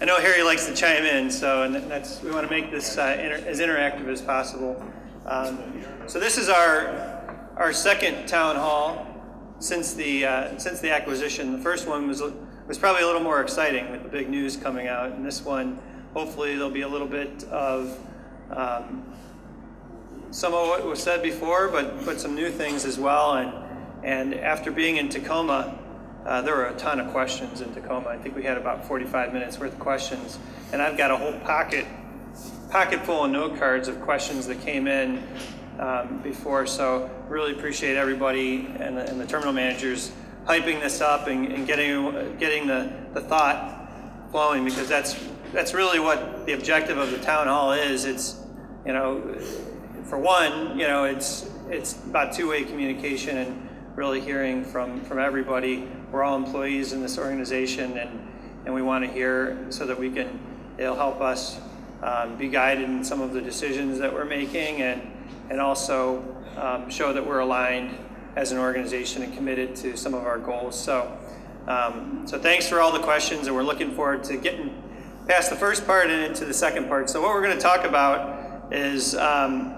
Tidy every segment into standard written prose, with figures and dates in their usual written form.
I know Harry likes to chime in, so and we want to make this as interactive as possible. So this is our second town hall since the acquisition. The first one was probably a little more exciting with the big news coming out, and this one, hopefully, there'll be a little bit of some of what was said before, but some new things as well. And after being in Tacoma, there were a ton of questions in Tacoma. I think we had about 45 minutes worth of questions, and I've got a whole pocket full of note cards of questions that came in before. So really appreciate everybody and the terminal managers hyping this up and getting the thought flowing, because that's really what the objective of the town hall is. It's, for one, it's about two-way communication and really hearing from everybody. We're all employees in this organization, and we want to hear so that it'll help us be guided in some of the decisions that we're making, and also show that we're aligned as an organization and committed to some of our goals. So thanks for all the questions, and we're looking forward to getting past the first part and into the second part. So what we're going to talk about is a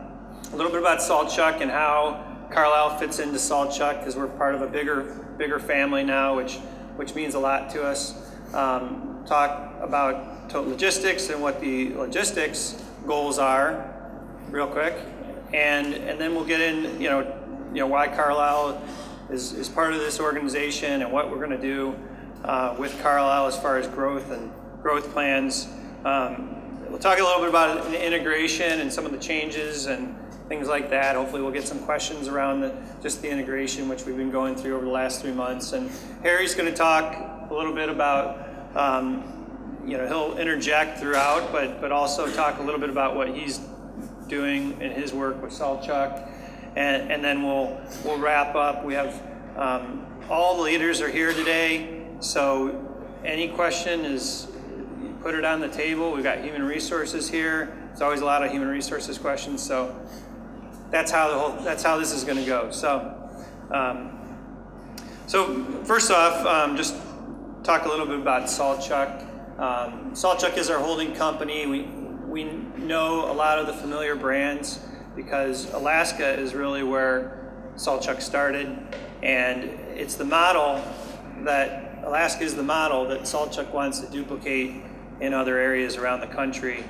little bit about Salt Chuck and how Carlisle fits into Salt Chuck, because we're part of a bigger family now, which means a lot to us. Talk about total logistics and what the logistics goals are, real quick, and then we'll get in, why Carlisle is part of this organization and what we're going to do with Carlisle as far as growth plans. We'll talk a little bit about the integration and some of the changes and things like that. Hopefully we'll get some questions around just the integration, which we've been going through over the last 3 months. And Harry's going to talk a little bit about, he'll interject throughout, but also talk a little bit about what he's doing in his work with Salt Chuck. And then we'll wrap up. We have all the leaders are here today, so any question is, put it on the table. We've got human resources here. There's always a lot of human resources questions, so that's how this is going to go. So first off, just talk a little bit about Salt Chuck. Salt Chuck is our holding company. We know a lot of the familiar brands because Alaska is really where Salt Chuck started, and it's the model that Alaska is the model that Salt Chuck wants to duplicate in other areas around the country,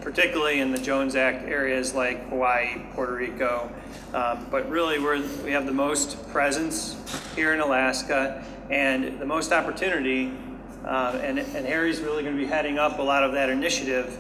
particularly in the Jones Act areas like Hawaii, Puerto Rico. But really we have the most presence here in Alaska and the most opportunity, and Harry's really going to be heading up a lot of that initiative.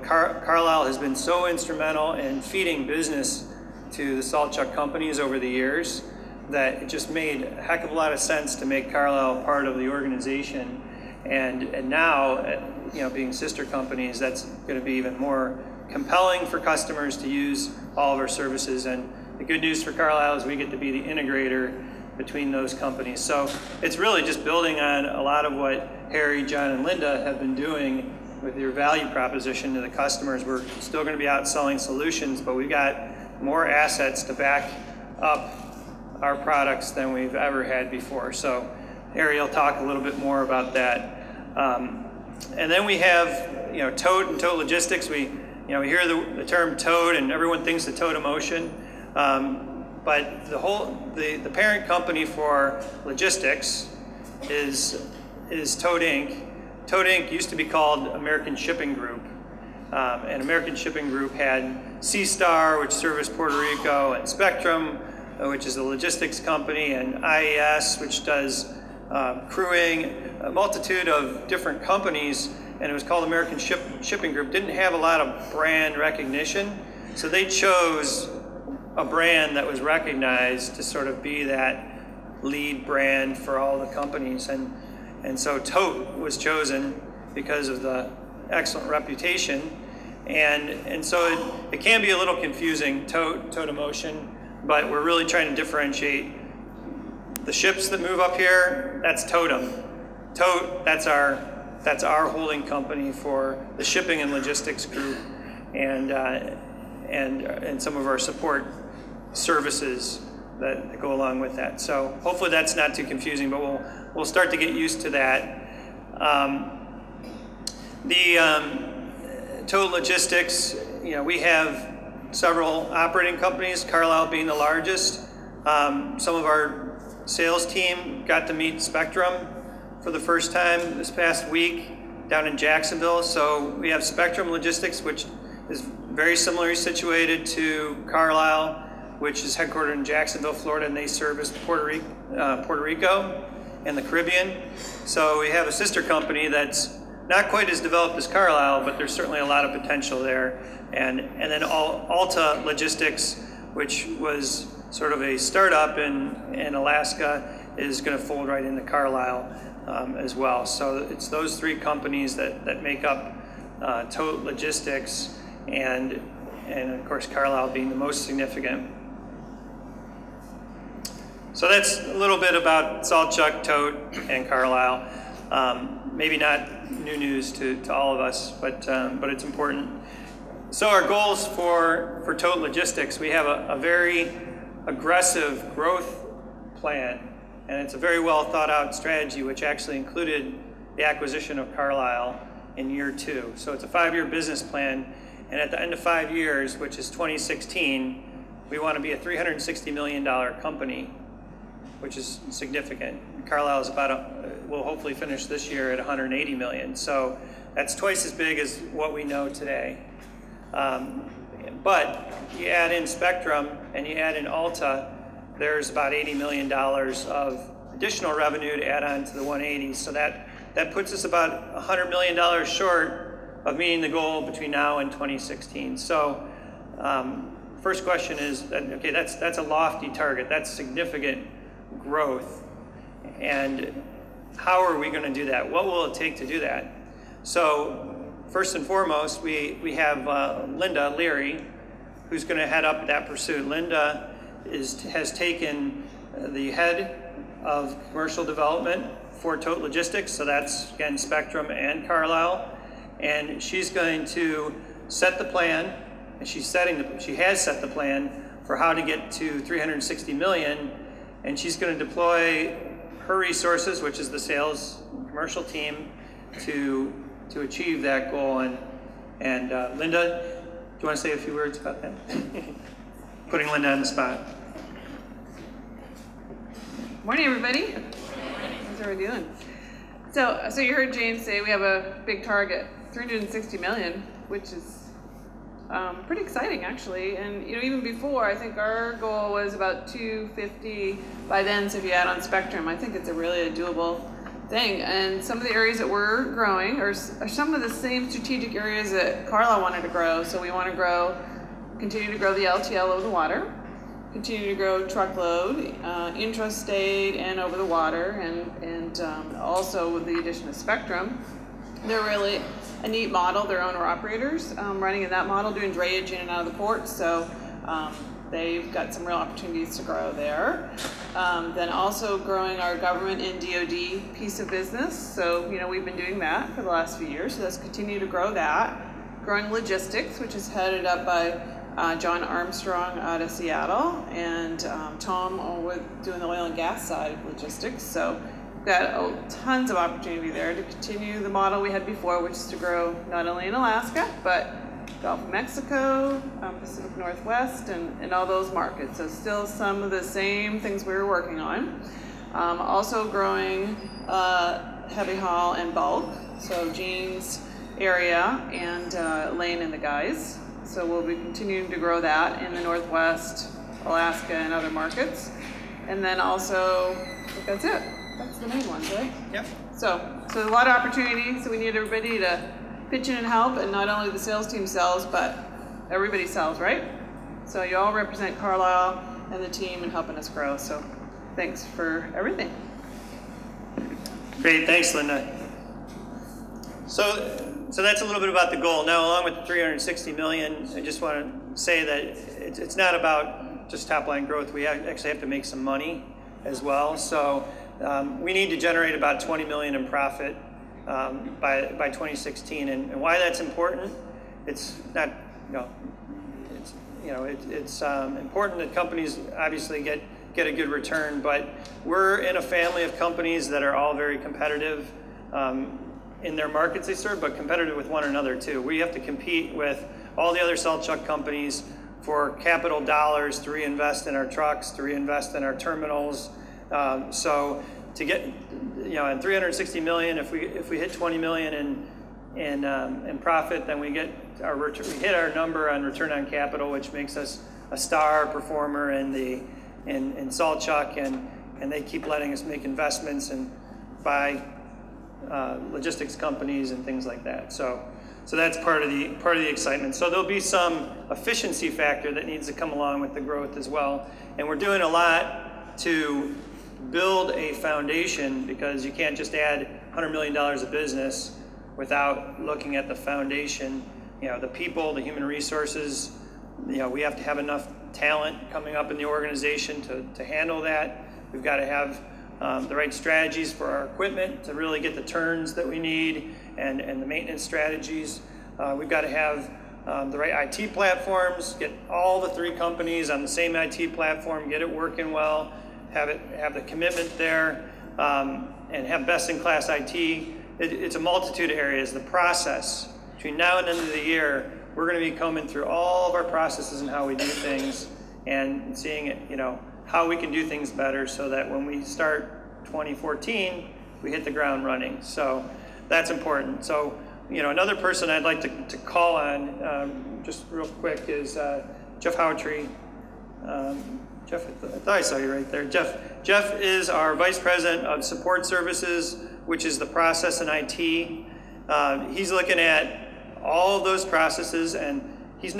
Carlisle has been so instrumental in feeding business to the Salt Chuck companies over the years that it just made a heck of a lot of sense to make Carlisle part of the organization. And now, being sister companies, that's going to be even more compelling for customers to use all of our services. And the good news for Carlisle is we get to be the integrator between those companies. So it's really just building on a lot of what Harry, John, and Linda have been doing with your value proposition to the customers. We're still going to be out selling solutions, but we've got more assets to back up our products than we've ever had before. So Harry will talk a little bit more about that. And then we have, tote and tote logistics. We hear the term tote, and everyone thinks of Tote Emotion. But the parent company for logistics is Tote Inc. Tote Inc. used to be called American Shipping Group. And American Shipping Group had Seastar, which serviced Puerto Rico, and Spectrum, which is a logistics company, and IAS, which does crewing, a multitude of different companies, and it was called American Shipping Group. Didn't have a lot of brand recognition, so they chose a brand that was recognized to sort of be that lead brand for all the companies. And so Tote was chosen because of the excellent reputation. And so it can be a little confusing, Tote Emotion, but we're really trying to differentiate. The ships that move up here, that's Totem. Tote, that's our holding company for the shipping and logistics group, and some of our support services that go along with that. So hopefully that's not too confusing, but we'll start to get used to that. The total logistics, we have several operating companies, Carlisle being the largest. Some of our sales team got to meet Spectrum for the first time this past week down in Jacksonville. So we have Spectrum Logistics, which is very similarly situated to Carlisle, which is headquartered in Jacksonville, Florida, and they service Puerto Rico and the Caribbean. So we have a sister company that's not quite as developed as Carlisle, but there's certainly a lot of potential there. And then Alta Logistics, which was sort of a startup in Alaska, is going to fold right into Carlisle as well. So it's those three companies that make up Tote Logistics, and of course Carlisle being the most significant. So that's a little bit about Saltchuk, Tote, and Carlisle. Maybe not new news to all of us, but it's important. So our goals for Tote Logistics, we have a very aggressive growth plan, and it's a very well thought out strategy, which actually included the acquisition of Carlisle in year 2. So it's a 5-year business plan, and at the end of 5 years, which is 2016, we want to be a $360 million company, which is significant. Carlisle is will hopefully finish this year at 180 million. So that's twice as big as what we know today. But you add in Spectrum and you add in Alta, there's about $80 million of additional revenue to add on to the 180. So that puts us about $100 million short of meeting the goal between now and 2016. So first question is, okay, that's a lofty target. That's significant growth. And how are we going to do that? What will it take to do that? So first and foremost, we have Linda Leary, who's going to head up that pursuit. Linda has taken the head of commercial development for Tote Logistics, so that's again Spectrum and Carlisle, and she's going to set the plan, and she has set the plan for how to get to 360 million, and she's going to deploy her resources, which is the sales and commercial team, to achieve that goal. And Linda, do you want to say a few words about that? Putting Linda on the spot. Morning, everybody. How's everybody doing? So you heard James say we have a big target, 360 million, which is pretty exciting, actually. And even before, I think our goal was about 250 by then. So if you add on Spectrum, I think it's really a doable thing. And some of the areas that we're growing are some of the same strategic areas that Carlisle wanted to grow. So we want to continue to grow the LTL over the water, continue to grow truckload, intrastate and over the water, and also with the addition of Spectrum. They're really a neat model. They're owner-operators running in that model, doing drayage in and out of the ports. So they've got some real opportunities to grow there. Then also growing our government and DoD piece of business. So we've been doing that for the last few years. So let's continue to grow that. Growing logistics, which is headed up by John Armstrong out of Seattle, and Tom with doing the oil and gas side of logistics. So we've got tons of opportunity there to continue the model we had before, which is to grow not only in Alaska, but Gulf of Mexico, Pacific Northwest, and all those markets. So still some of the same things we were working on. Also growing heavy haul and bulk, so Gene's area and Lane and the guys. So we'll be continuing to grow that in the Northwest, Alaska, and other markets. And then also, I think that's it. That's the main ones, right? Yep. So a lot of opportunity. So we need everybody to pitch in and help, and not only the sales team sells, but everybody sells, right? So you all represent Carlisle and the team in helping us grow. So thanks for everything. Great, thanks, Linda. So that's a little bit about the goal. Now, along with the 360 million, I just want to say that it's not about just top line growth. We actually have to make some money as well. So we need to generate about 20 million in profit by 2016. And why that's important? It's not, it's important that companies obviously get a good return, but we're in a family of companies that are all very competitive in their markets they serve, but competitive with one another too. We have to compete with all the other salt chuck companies for capital dollars to reinvest in our trucks, to reinvest in our terminals. So to get, in 360 million, if we hit 20 million in profit, then we hit our number on return on capital, which makes us a star performer in salt chuck, and they keep letting us make investments and buy logistics companies and things like that. So that's part of the excitement. So there'll be some efficiency factor that needs to come along with the growth as well. And we're doing a lot to build a foundation, because you can't just add $100 million of business without looking at the foundation. The people, the human resources. We have to have enough talent coming up in the organization to handle that. We've got to have the right strategies for our equipment to really get the turns that we need, and the maintenance strategies. We've got to have the right IT platforms, get all the three companies on the same IT platform, get it working well, have the commitment there, and have best-in-class IT. It's a multitude of areas. The process, between now and the end of the year, we're going to be combing through all of our processes and how we do things, and seeing it, how we can do things better, so that when we start 2014, we hit the ground running. So that's important. So, another person I'd like to call on, just real quick, is Jeff Howtree. Jeff, I thought I saw you right there. Jeff is our Vice President of Support Services, which is the process in IT. He's looking at all of those processes, and he's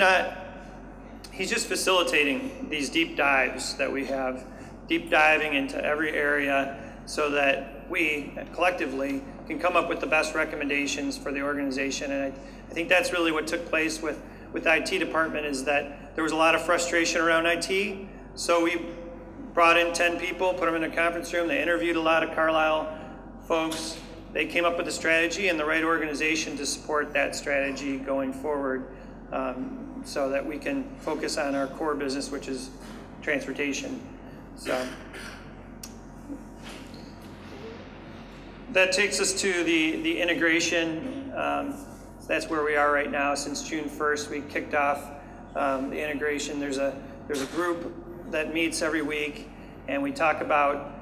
just facilitating these deep dives that we have, deep diving into every area, so that we collectively can come up with the best recommendations for the organization. And I think that's really what took place with the IT department, is that there was a lot of frustration around IT. So we brought in 10 people, put them in a conference room. They interviewed a lot of Carlisle folks. They came up with a strategy and the right organization to support that strategy going forward, so that we can focus on our core business, which is transportation. So that takes us to the integration. That's where we are right now. Since June 1st, we kicked off the integration. There's a group that meets every week, and we talk about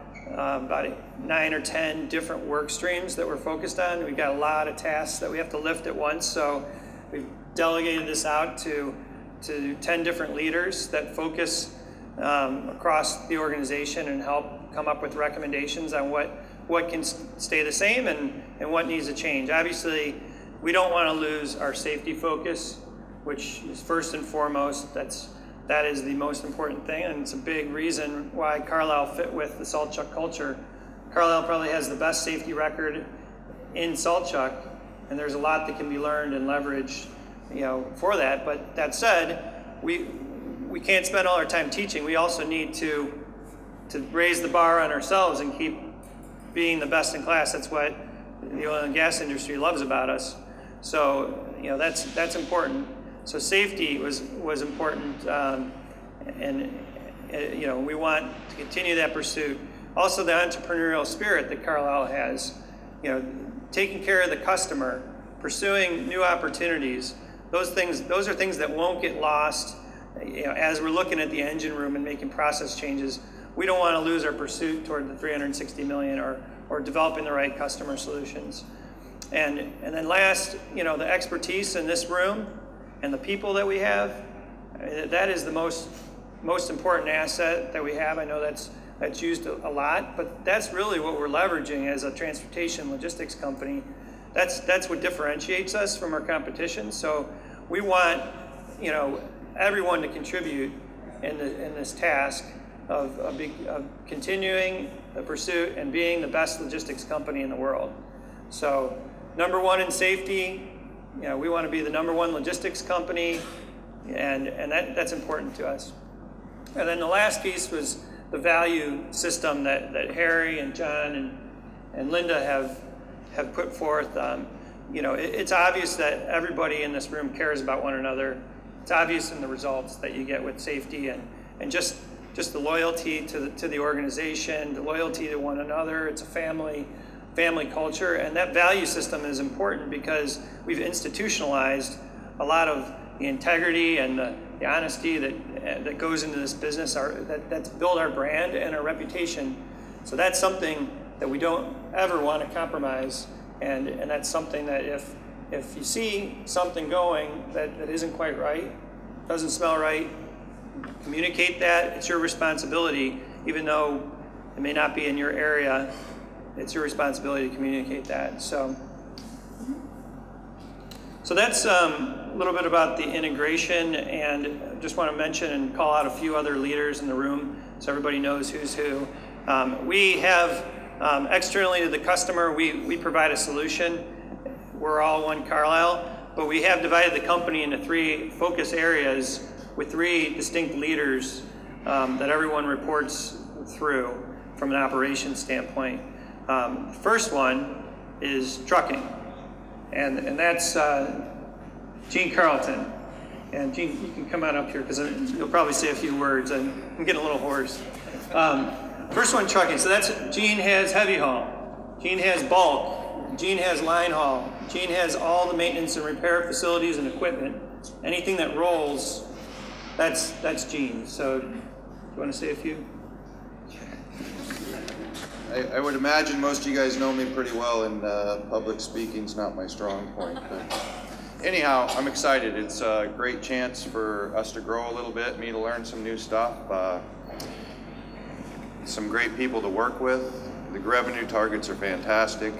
9 or 10 different work streams that we're focused on. We've got a lot of tasks that we have to lift at once, so we've delegated this out to 10 different leaders that focus across the organization and help come up with recommendations on what can stay the same and what needs to change. Obviously, we don't want to lose our safety focus, which is first and foremost. That is the most important thing, and it's a big reason why Carlisle fit with the salt chuck culture. Carlisle probably has the best safety record in salt chuck, and there's a lot that can be learned and leveraged, for that. But that said, we can't spend all our time teaching. We also need to raise the bar on ourselves and keep being the best in class. That's what the oil and gas industry loves about us. So that's important. So safety was important, and we want to continue that pursuit. Also, the entrepreneurial spirit that Carlisle has, taking care of the customer, pursuing new opportunities. Those are things that won't get lost. As we're looking at the engine room and making process changes, we don't want to lose our pursuit toward the 360 million or developing the right customer solutions. And then last, the expertise in this room and the people that we have, that is the most important asset that we have. I know that's used a lot, but that's really what we're leveraging as a transportation logistics company. That's what differentiates us from our competition. So we want everyone to contribute in this task of continuing the pursuit and being the best logistics company in the world. So number one in safety. We want to be the number one logistics company, and that's important to us. And then the last piece was the value system that Harry and John and Linda have put forth. It's obvious that everybody in this room cares about one another. It's obvious in the results that you get with safety and just the loyalty to the organization, the loyalty to one another. It's a family. family culture, and that value system is important because we've institutionalized a lot of the integrity and the honesty that goes into this business, that's built our brand and our reputation. So that's something that we don't ever want to compromise, and that's something that if you see something going that isn't quite right, doesn't smell right, communicate that. It's your responsibility, even though it may not be in your area, it's your responsibility to communicate that. So that's a little bit about the integration, and just want to mention and call out a few other leaders in the room so everybody knows who's who. We have externally to the customer, we provide a solution. We're all one Carlisle, but we have divided the company into 3 focus areas with 3 distinct leaders that everyone reports through from an operations standpoint. The first one is trucking, and that's Gene Carlton. And Gene, you can come on up here because you'll probably say a few words. I'm getting a little hoarse. First one, trucking. So that's Gene has heavy haul. Gene has bulk. Gene has line haul. Gene has all the maintenance and repair facilities and equipment. Anything that rolls, that's Gene. So do you want to say a few? I would imagine most of you guys know me pretty well, and public speaking's not my strong point. But anyhow, I'm excited. It's a great chance for us to grow a little bit, me to learn some new stuff, some great people to work with. The revenue targets are fantastic.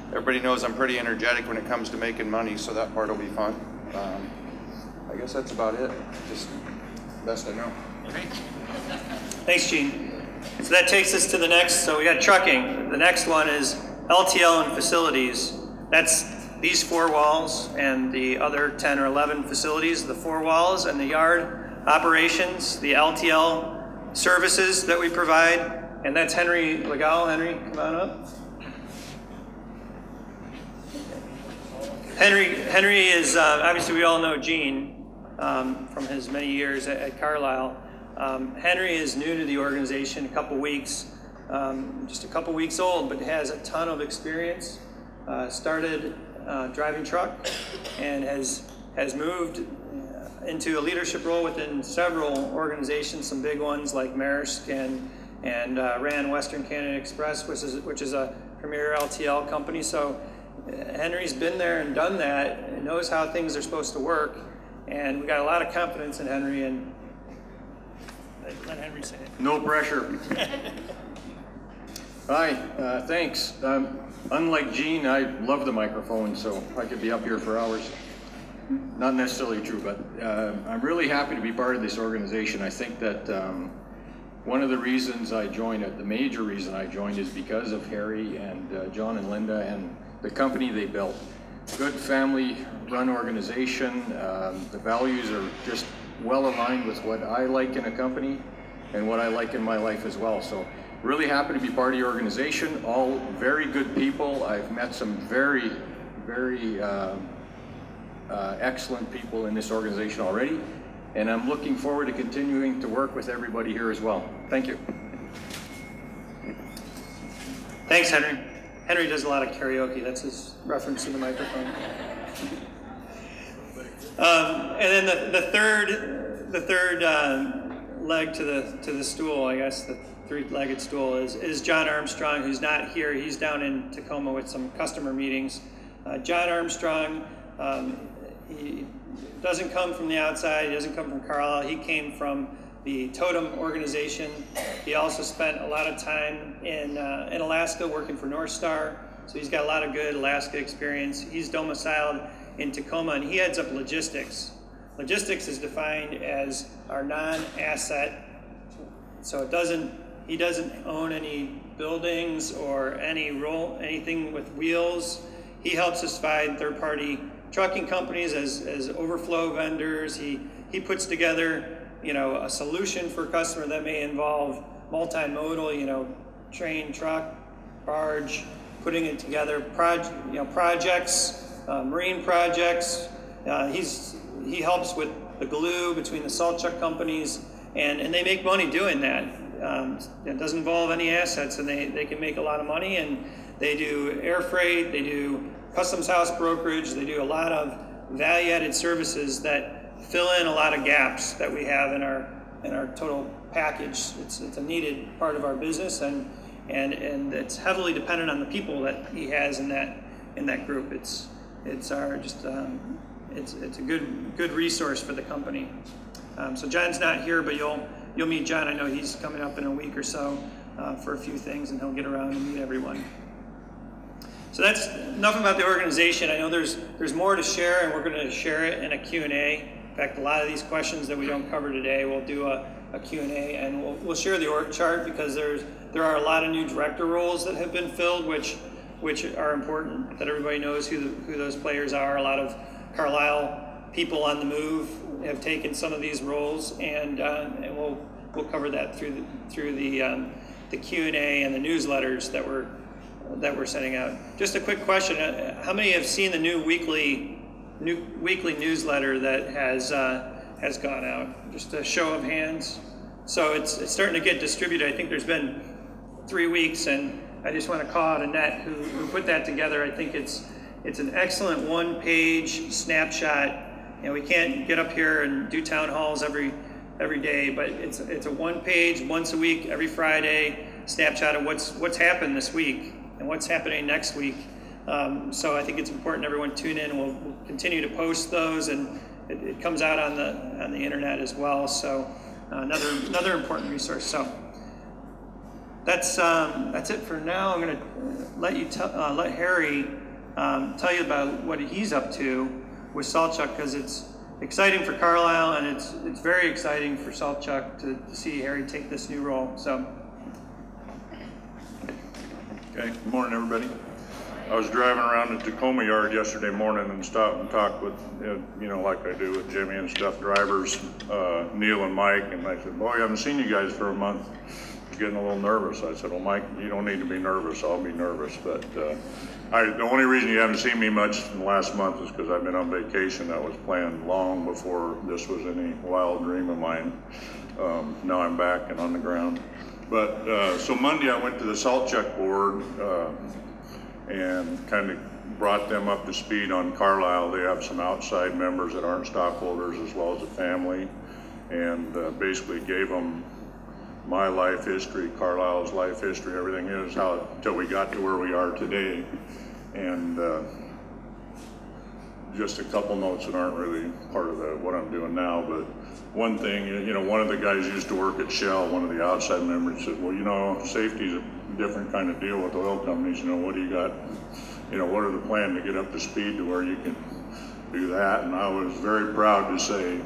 Everybody knows I'm pretty energetic when it comes to making money, so that part will be fun. I guess that's about it. Just best I know. Okay. Thanks, Gene. So that takes us to the next. So we got trucking. The next one is LTL and facilities. That's these 4 walls and the other 10 or 11 facilities, the 4 walls and the yard operations, the LTL services that we provide. And that's Henry Legal. Henry, come on up. Henry is, obviously we all know Gene from his many years at Carlisle. Henry is new to the organization, a couple weeks, just a couple weeks old, but has a ton of experience. Started driving truck and has moved into a leadership role within several organizations, some big ones like Maersk and ran Western Canada Express, which is a premier LTL company. So Henry's been there and done that and knows how things are supposed to work, and we got a lot of confidence in Henry, and let Henry say it. No pressure. Hi, thanks. Unlike Gene, I love the microphone, so I could be up here for hours. Not necessarily true, but I'm really happy to be part of this organization. I think that one of the reasons I joined, the major reason I joined, is because of Harry and John and Linda and the company they built. Good family-run organization. The values are just well aligned with what I like in a company and what I like in my life as well. So really happy to be part of your organization. All very good people. I've met some very, very excellent people in this organization already, and I'm looking forward to continuing to work with everybody here as well. Thank you. Thanks, Henry. Henry does a lot of karaoke. That's his reference to the microphone. And then the third leg to the stool, I guess, the 3-legged stool is John Armstrong, who's not here. He's down in Tacoma with some customer meetings. John Armstrong, he doesn't come from the outside. He doesn't come from Carlisle. He came from the Totem organization. He also spent a lot of time in Alaska working for North Star. So he's got a lot of good Alaska experience. He's domiciled in Tacoma, and he heads up logistics. Logistics is defined as our non-asset. So he doesn't own any buildings or anything with wheels. He helps us find third-party trucking companies as overflow vendors. He puts together, a solution for a customer that may involve multimodal, train, truck, barge, putting it together, projects, marine projects. He helps with the glue between the salt chuck companies, and they make money doing that. it doesn't involve any assets, and they can make a lot of money. And they do air freight, they do customs house brokerage, they do a lot of value-added services that fill in a lot of gaps that we have in our total package. It's a needed part of our business, and it's heavily dependent on the people that he has in that group. It's a good resource for the company. So John's not here, but you'll meet John. I know he's coming up in a week or so for a few things, and he'll get around and meet everyone. So that's enough about the organization. I know there's more to share, and we're going to share it in a Q&A. In fact, a lot of these questions that we don't cover today, we'll do a Q&A, and we'll share the org chart, because there are a lot of new director roles that have been filled, which are important that everybody knows who those players are. A lot of Carlisle people on the move have taken some of these roles, and we'll cover that through the Q&A and the newsletters that we're sending out. Just a quick question: how many have seen the new weekly newsletter that has gone out? Just a show of hands. So it's starting to get distributed. I think there's been 3 weeks, and I just want to call out Annette who put that together. I think it's an excellent one-page snapshot. And we can't get up here and do town halls every day, but it's a one-page, once a week, every Friday snapshot of what's happened this week and what's happening next week. So I think it's important everyone tune in. We'll continue to post those, and it comes out on the internet as well. So another important resource. So that's it for now. I'm going to let Harry tell you about what he's up to with Saltchuk, because it's exciting for Carlisle, and it's very exciting for Saltchuk to see Harry take this new role. So. Okay, good morning, everybody. I was driving around the Tacoma yard yesterday morning and stopped and talked with, like I do with Jimmy and stuff, drivers, Neil and Mike, and I said, boy, I haven't seen you guys for a month. I'm getting a little nervous. I said, well, Mike, you don't need to be nervous. I'll be nervous. But the only reason you haven't seen me much in the last month is because I've been on vacation. That was planned long before this was any wild dream of mine. Now I'm back and on the ground. But so Monday I went to the Saltchuk board and kind of brought them up to speed on Carlisle. They have some outside members that aren't stockholders, as well as a family, and basically gave them my life history, Carlisle's life history, everything is how until we got to where we are today. And just a couple notes that aren't really part of what I'm doing now, but one thing, one of the guys used to work at Shell, one of the outside members said, well, safety's a different kind of deal with oil companies. What do you got? What are the plans to get up to speed to where you can do that? And I was very proud to say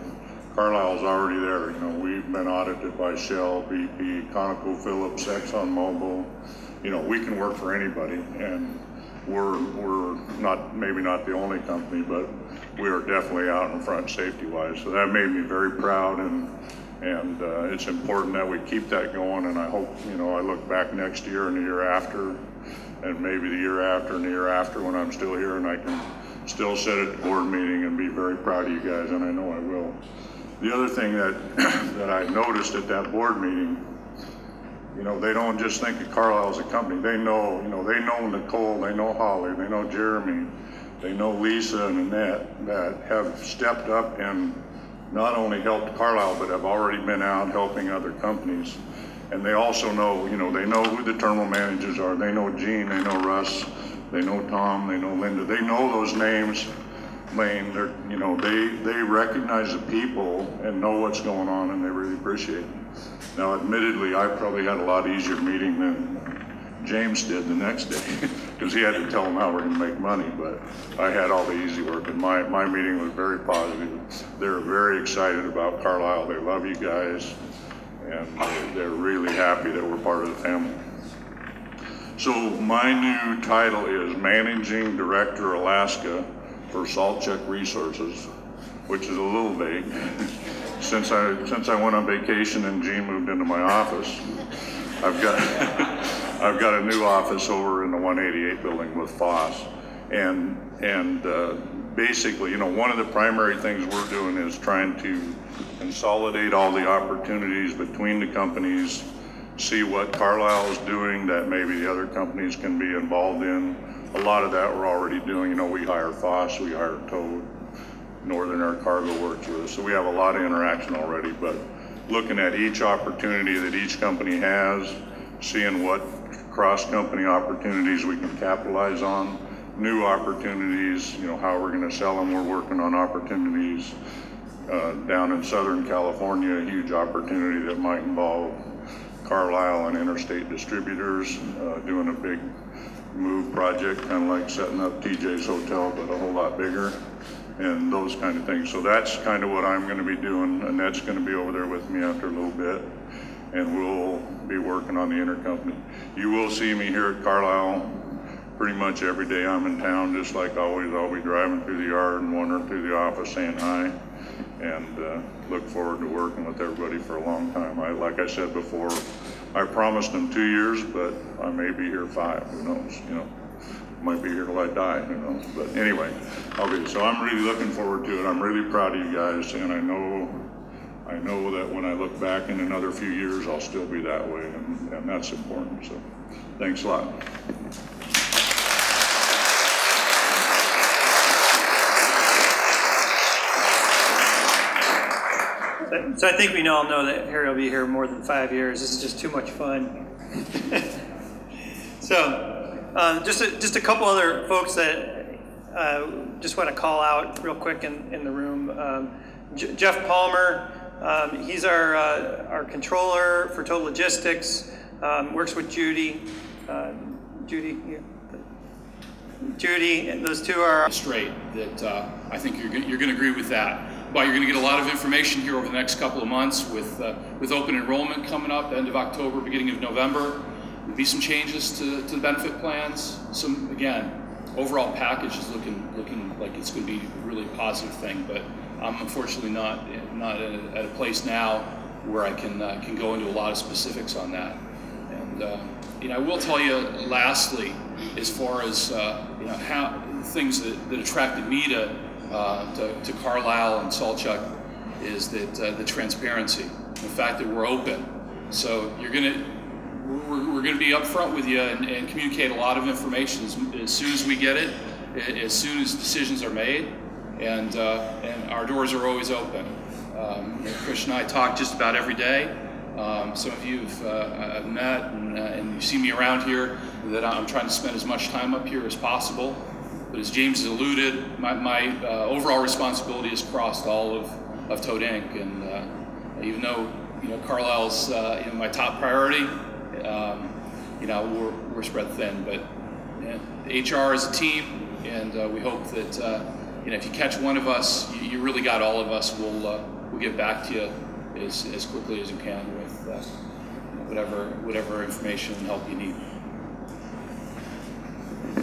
Carlisle's already there. We've been audited by Shell, BP, ConocoPhillips, ExxonMobil. We can work for anybody, and we're maybe not the only company, but we are definitely out in front safety-wise. So that made me very proud, and it's important that we keep that going. And I hope, I look back next year and the year after, and maybe the year after and the year after when I'm still here, and I can still sit at the board meeting and be very proud of you guys, and I know I will. The other thing that I noticed at that board meeting, they don't just think of Carlisle as a company. They know Nicole, they know Holly, they know Jeremy, they know Lisa and Annette that have stepped up and not only helped Carlisle, but have already been out helping other companies. And they also know, they know who the terminal managers are. They know Gene, they know Russ, they know Tom, they know Linda. They know those names. Lane, they recognize the people and know what's going on, and they really appreciate it. Now, admittedly, I probably had a lot easier meeting than James did the next day, because he had to tell them how we're going to make money, but I had all the easy work, and my meeting was very positive. They're very excited about Carlisle. They love you guys, and they're really happy that we're part of the family. So my new title is Managing Director Alaska for Saltchuk Resources, which is a little vague. Since I went on vacation and Gene moved into my office, I've got a new office over in the 188 building with Foss, and basically, one of the primary things we're doing is trying to consolidate all the opportunities between the companies see what Carlisle is doing that maybe the other companies can be involved in. A lot of that we're already doing. You know, we hire Foss, we hire Toad, Northern Air Cargo works with us, so we have a lot of interaction already. But looking at each opportunity that each company has, seeing what cross-company opportunities we can capitalize on, new opportunities, you know, how we're going to sell them. We're working on opportunities down in Southern California, a huge opportunity that might involve Carlisle and Interstate Distributors doing a big move project, kind of like setting up TJ's Hotel, but a whole lot bigger, and those kind of things. So that's kind of what I'm going to be doing. Annette's going to be over there with me after a little bit, and we'll be working on the intercompany. You will see me here at Carlisle pretty much every day I'm in town, just like always. I'll be driving through the yard and wandering through the office saying hi, and look forward to working with everybody for a long time. Like I said before, I promised them 2 years, but I may be here 5, who knows, you know. Might be here till I die, who knows. But anyway, so I'm really looking forward to it. I'm really proud of you guys, and I know that when I look back in another few years, I'll still be that way, and that's important. So thanks a lot. So I think we all know that Harry will be here more than 5 years. This is just too much fun. So just a couple other folks that just want to call out real quick in the room. Jeff Palmer, he's our controller for Total Logistics, works with Judy. Judy, and those two are straight. That I think you're going to agree with that. But you're going to get a lot of information here over the next couple of months with open enrollment coming up end of October, beginning of November. There'll be some changes to the benefit plans. Some, again, overall package is looking like it's going to be a really positive thing. But I'm unfortunately not at a place now where I can go into a lot of specifics on that. And you know, I will tell you lastly, as far as you know, how things that attracted me to Carlisle and Saltchuk is that the transparency, the fact that we're open. So we're gonna be upfront with you and communicate a lot of information as soon as we get it, as soon as decisions are made, and our doors are always open. Chris and I talk just about every day. Some of you have met and you see me around here, that I'm trying to spend as much time up here as possible. But as James has alluded, my overall responsibility has crossed all of Toad Inc. And even though, you know, Carlisle's you know, my top priority, you know, we're spread thin. But HR is a team, and we hope that you know, if you catch one of us, you really got all of us. We'll get back to you as quickly as you can with whatever information and help you need.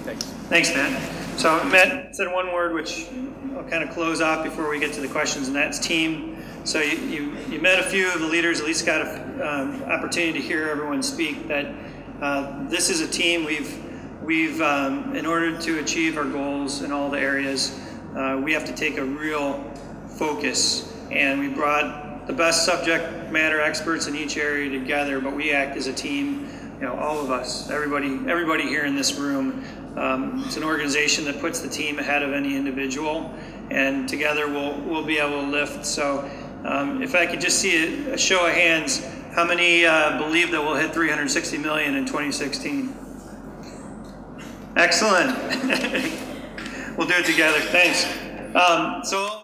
Thanks. Thanks, Matt. So Matt said one word which I'll kind of close off before we get to the questions, and that's team. So you met a few of the leaders, at least got an opportunity to hear everyone speak, that this is a team. We've in order to achieve our goals in all the areas, we have to take a real focus, and we brought the best subject matter experts in each area together, but we act as a team, you know, all of us, everybody here in this room. It's an organization that puts the team ahead of any individual, and together we'll be able to lift. So if I could just see a show of hands, how many believe that we'll hit 360 million in 2016? Excellent. We'll do it together. Thanks. So.